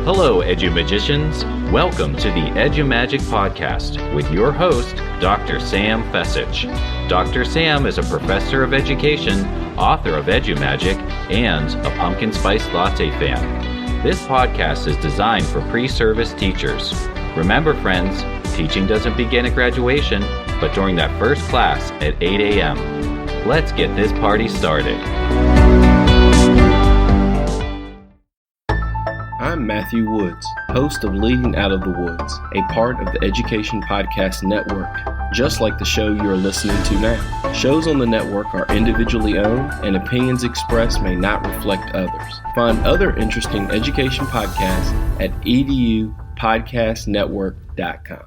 Hello, EduMagicians. Welcome to the EduMagic podcast with your host, Dr. Sam Fessich. Dr. Sam is a professor of education, author of EduMagic, and a pumpkin spice latte fan. This podcast is designed for pre-service teachers. Remember, friends, teaching doesn't begin at graduation, but during that first class at 8 a.m. Let's get this party started. I'm Matthew Woods, host of Leading Out of the Woods, a part of the Education Podcast Network, just like the show you are listening to now. Shows on the network are individually owned, and opinions expressed may not reflect others. Find other interesting education podcasts at edupodcastnetwork.com.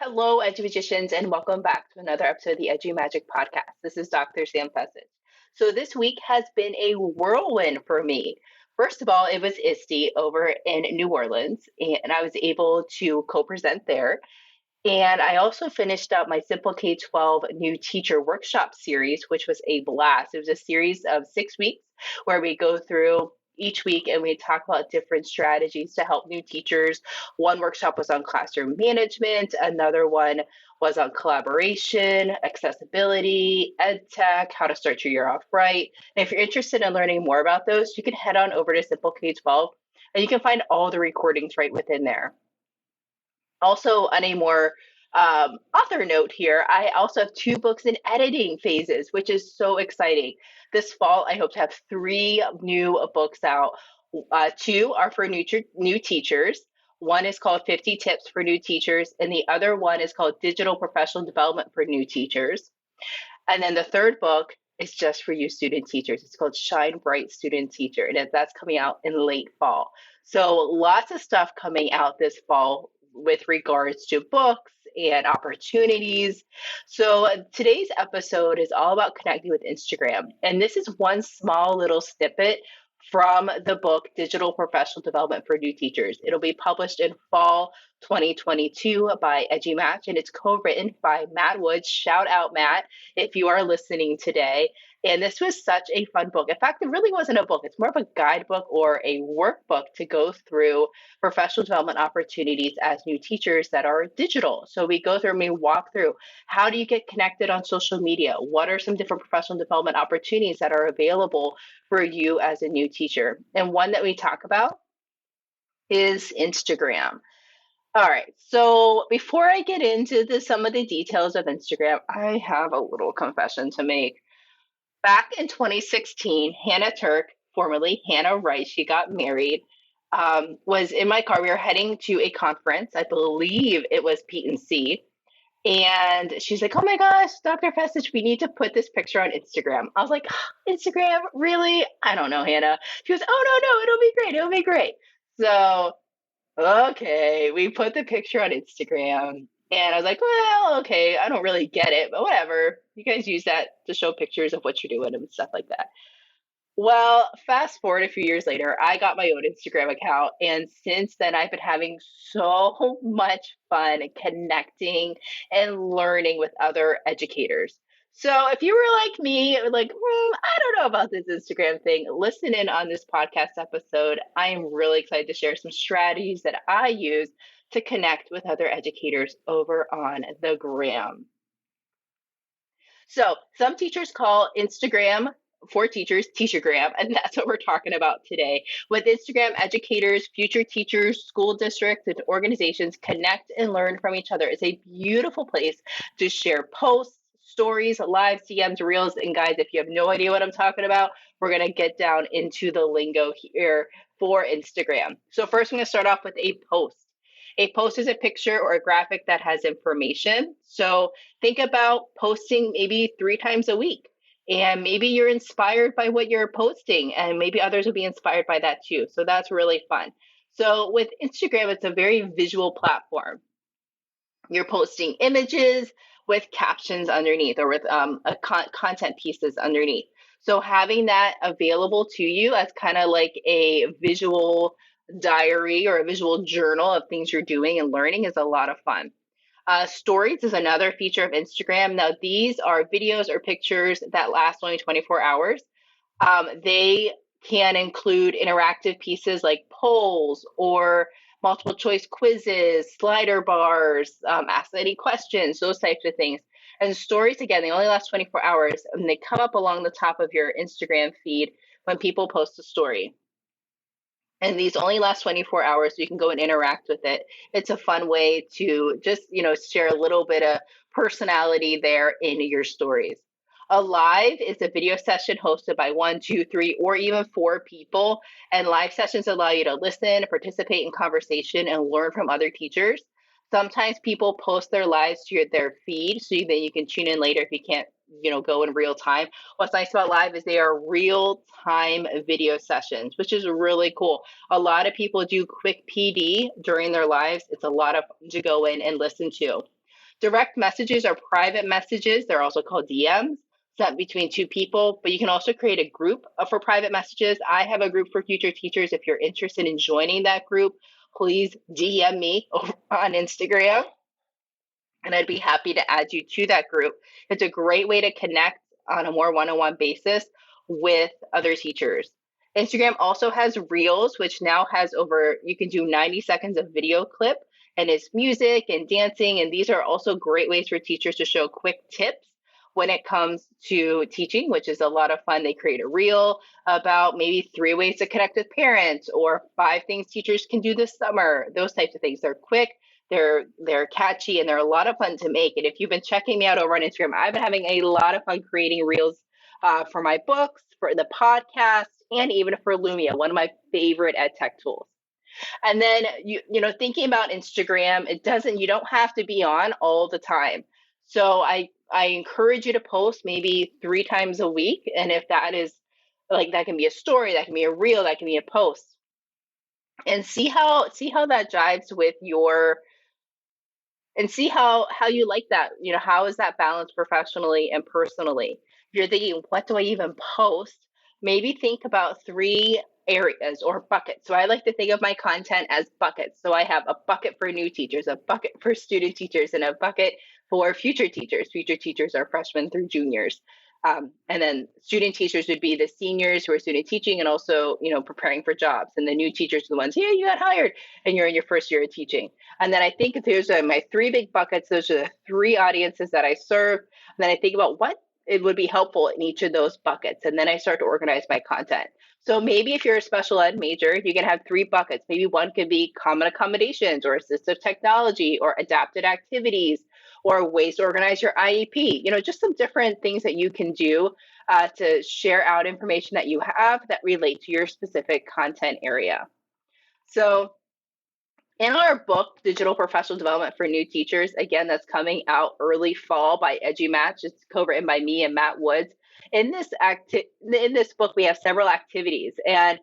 Hello, EduMagicians, and welcome back to another episode of the EduMagic podcast. This is Dr. Sam Fessich. So this week has been a whirlwind for me. First of all, it was ISTE over in New Orleans, and I was able to co-present there. And I also finished up my Simple K-12 New Teacher Workshop series, which was a blast. It was a series of 6 weeks where we go through each week and we talk about different strategies to help new teachers. One workshop was on classroom management. Another one was on collaboration, accessibility, ed tech, how to start your year off right. And if you're interested in learning more about those, you can head on over to Simple K-12 and you can find all the recordings right within there. Also, on a more author note here, I also have 2 books in editing phases, which is so exciting. This fall, I hope to have 3 new books out. 2 are for new teachers. One is called 50 Tips for New Teachers, and the other one is called Digital Professional Development for New Teachers. And then the third book is just for you student teachers. It's called Shine Bright Student Teacher, and that's coming out in late fall. So lots of stuff coming out this fall with regards to books and opportunities. So today's episode is all about connecting with Instagram. And this is one small little snippet from the book, Digital Professional Development for New Teachers. It'll be published in fall 2022 by EduMatch, and it's co-written by Matt Woods. Shout out, Matt, if you are listening today. And this was such a fun book. In fact, it really wasn't a book. It's more of a guidebook or a workbook to go through professional development opportunities as new teachers that are digital. So we go through and we walk through, how do you get connected on social media? What are some different professional development opportunities that are available for you as a new teacher? And one that we talk about is Instagram. All right, so before I get into some of the details of Instagram, I have a little confession to make. Back in 2016, Hannah Turk, formerly Hannah Wright, she got married, was in my car. We were heading to a conference. I believe it was P&C. And she's like, oh my gosh, Dr. Fessich, we need to put this picture on Instagram. I was like, Instagram, really? I don't know, Hannah. She goes, oh, no, it'll be great. It'll be great. So, okay, we put the picture on Instagram. And I was like, well, okay, I don't really get it, but whatever. You guys use that to show pictures of what you're doing and stuff like that. Well, fast forward a few years later, I got my own Instagram account. And since then, I've been having so much fun connecting and learning with other educators. So if you were like me, like, I don't know about this Instagram thing, listen in on this podcast episode. I am really excited to share some strategies that I use to connect with other educators over on the gram. So some teachers call Instagram for teachers Teachergram, and that's what we're talking about today. With Instagram, educators, future teachers, school districts, and organizations connect and learn from each other. It's a beautiful place to share posts, stories, live CMs, reels, and guys, if you have no idea what I'm talking about, we're going to get down into the lingo here for Instagram. So first, I'm going to start off with a post. A post is a picture or a graphic that has information. So think about posting maybe 3 times a week. And maybe you're inspired by what you're posting, and maybe others will be inspired by that too. So that's really fun. So with Instagram, it's a very visual platform. You're posting images with captions underneath, or with content pieces underneath. So having that available to you as kind of like a visual diary or a visual journal of things you're doing and learning is a lot of fun. Stories is another feature of Instagram. Now, these are videos or pictures that last only 24 hours. They can include interactive pieces like polls or multiple choice quizzes, slider bars, ask any questions, those types of things. And stories, again, they only last 24 hours, and they come up along the top of your Instagram feed when people post a story. And these only last 24 hours, so you can go and interact with it. It's a fun way to just, share a little bit of personality there in your stories. A live is a video session hosted by 1, 2, 3, or even 4 people. And live sessions allow you to listen, participate in conversation, and learn from other teachers. Sometimes people post their lives to their feed so that you can tune in later if you can't, go in real time. What's nice about live is they are real time video sessions, which is really cool. A lot of people do quick PD during their lives. It's a lot of fun to go in and listen to. Direct messages are private messages. They're also called DMs, sent between 2 people, but you can also create a group for private messages. I have a group for future teachers. If you're interested in joining that group, please DM me over on Instagram, and I'd be happy to add you to that group. It's a great way to connect on a more one-on-one basis with other teachers. Instagram also has Reels, which now has you can do 90 seconds of video clip, and it's music and dancing. And these are also great ways for teachers to show quick tips when it comes to teaching, which is a lot of fun. They create a reel about maybe 3 ways to connect with parents or 5 things teachers can do this summer, those types of things. They're quick, they're catchy, and they're a lot of fun to make. And if you've been checking me out over on Instagram, I've been having a lot of fun creating reels for my books, for the podcast, and even for Lumia, one of my favorite ed tech tools. And then, thinking about Instagram, you don't have to be on all the time. So I encourage you to post maybe 3 times a week. And if that is that can be a story, that can be a reel, that can be a post, and see how that jives with and see how you like that. How is that balanced professionally and personally? If you're thinking, what do I even post? Maybe think about 3 areas or buckets. So I like to think of my content as buckets. So I have a bucket for new teachers, a bucket for student teachers, and a bucket for future teachers. Future teachers are freshmen through juniors. And then student teachers would be the seniors who are student teaching and also, preparing for jobs. And the new teachers are the ones, you got hired and you're in your first year of teaching. And then I think those are my 3 big buckets. Those are the 3 audiences that I serve. And then I think about what it would be helpful in each of those buckets. And then I start to organize my content. So maybe if you're a special ed major, you can have 3 buckets. Maybe one could be common accommodations or assistive technology or adapted activities or ways to organize your IEP. Just some different things that you can do to share out information that you have that relate to your specific content area. So in our book, Digital Professional Development for New Teachers, again, that's coming out early fall by EduMatch. It's co-written by me and Matt Woods. In this book, we have several activities. And,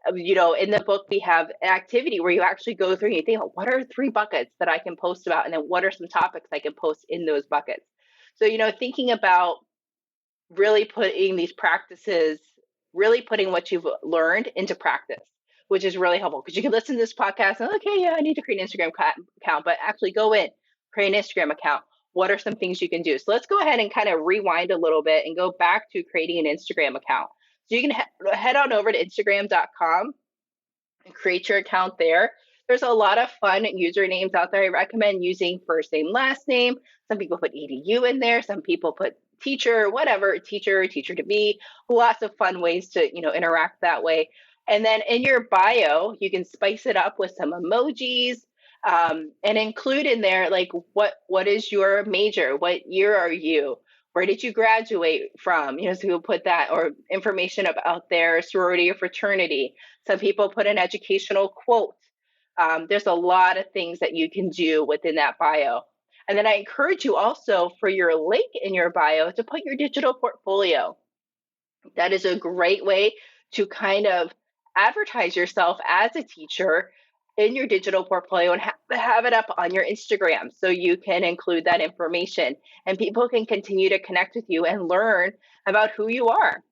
in the book, we have an activity where you actually go through and you think, what are 3 buckets that I can post about? And then what are some topics I can post in those buckets? So, thinking about really putting these practices, really putting what you've learned into practice, which is really helpful because you can listen to this podcast and, okay, yeah, I need to create an Instagram account, but actually go in, create an Instagram account. What are some things you can do? So let's go ahead and kind of rewind a little bit and go back to creating an Instagram account. So you can head on over to Instagram.com and create your account there. There's a lot of fun usernames out there. I recommend using first name, last name. Some people put edu in there. Some people put teacher, whatever, teacher to be. Lots of fun ways to, interact that way. And then in your bio, you can spice it up with some emojis and include in there, what is your major? What year are you? Where did you graduate from? So you'll put that or information about their sorority or fraternity. Some people put an educational quote. There's a lot of things that you can do within that bio. And then I encourage you also for your link in your bio to put your digital portfolio. That is a great way to kind of advertise yourself as a teacher in your digital portfolio and have it up on your Instagram so you can include that information and people can continue to connect with you and learn about who you are.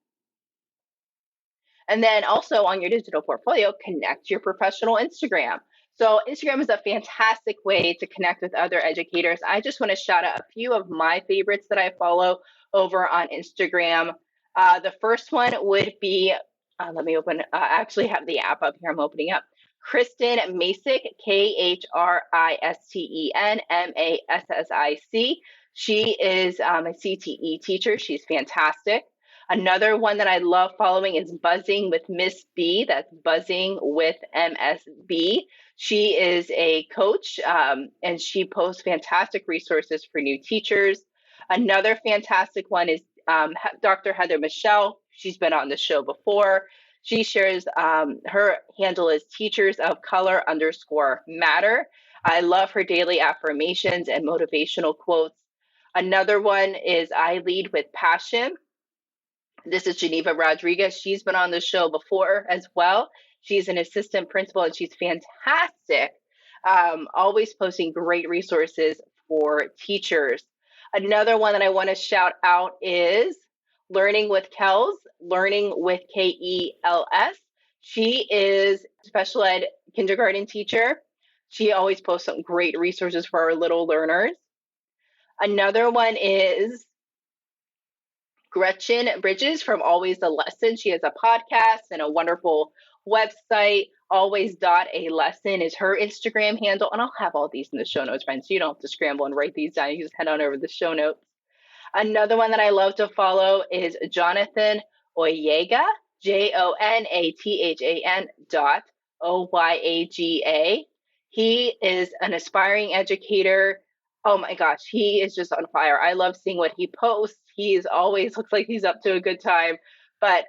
And then also on your digital portfolio, connect your professional Instagram. So Instagram is a fantastic way to connect with other educators. I just want to shout out a few of my favorites that I follow over on Instagram. The first one would be Let me open, I actually have the app up here. I'm opening up. Kristen Masick, KhristенMassic. She is a CTE teacher. She's fantastic. Another one that I love following is Buzzing with Miss B. That's Buzzing with MSB. She is a coach, and she posts fantastic resources for new teachers. Another fantastic one is Dr. Heather Michelle. She's been on the show before. She shares, her handle is Teachers of Color _Matter. I love her daily affirmations and motivational quotes. Another one is I Lead with Passion. This is Geneva Rodriguez. She's been on the show before as well. She's an assistant principal and she's fantastic. Always posting great resources for teachers. Another one that I want to shout out is Learning with Kels, Learning with KELS. She is a special ed kindergarten teacher. She always posts some great resources for our little learners. Another one is Gretchen Bridges from Always a Lesson. She has a podcast and a wonderful website. Always.a-lesson is her Instagram handle. And I'll have all these in the show notes, friends, so you don't have to scramble and write these down. You just head on over to the show notes. Another one that I love to follow is Jonathan Oyega, JONATHAN.OYAGA. He is an aspiring educator. Oh my gosh, he is just on fire. I love seeing what he posts. He is always looks like he's up to a good time. But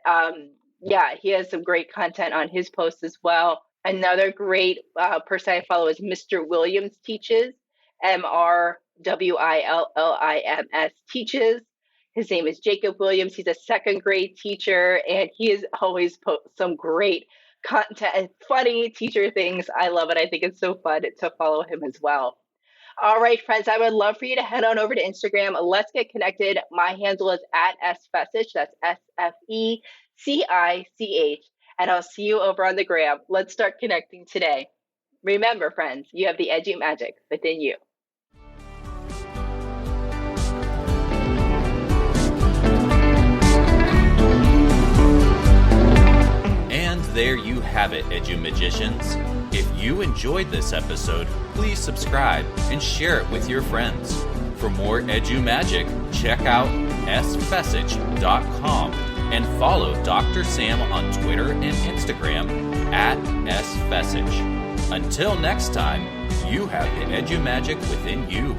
yeah, he has some great content on his posts as well. Another great person I follow is Mr. Williams Teaches, MRWILLIMS Teaches. His name is Jacob Williams. He's a second grade teacher, and he is always some great content, funny teacher things. I love it. I think it's so fun to follow him as well. All right, friends, I would love for you to head on over to Instagram. Let's get connected. My handle is @sfessich. That's SFECICH. And I'll see you over on the gram. Let's start connecting today. Remember, friends, you have the edgy magic within you. And there you have it, Edumagicians. If you enjoyed this episode, please subscribe and share it with your friends. For more Edumagic, check out sfessich.com and follow Dr. Sam on Twitter and Instagram @sfessich. Until next time, you have the Edumagic within you.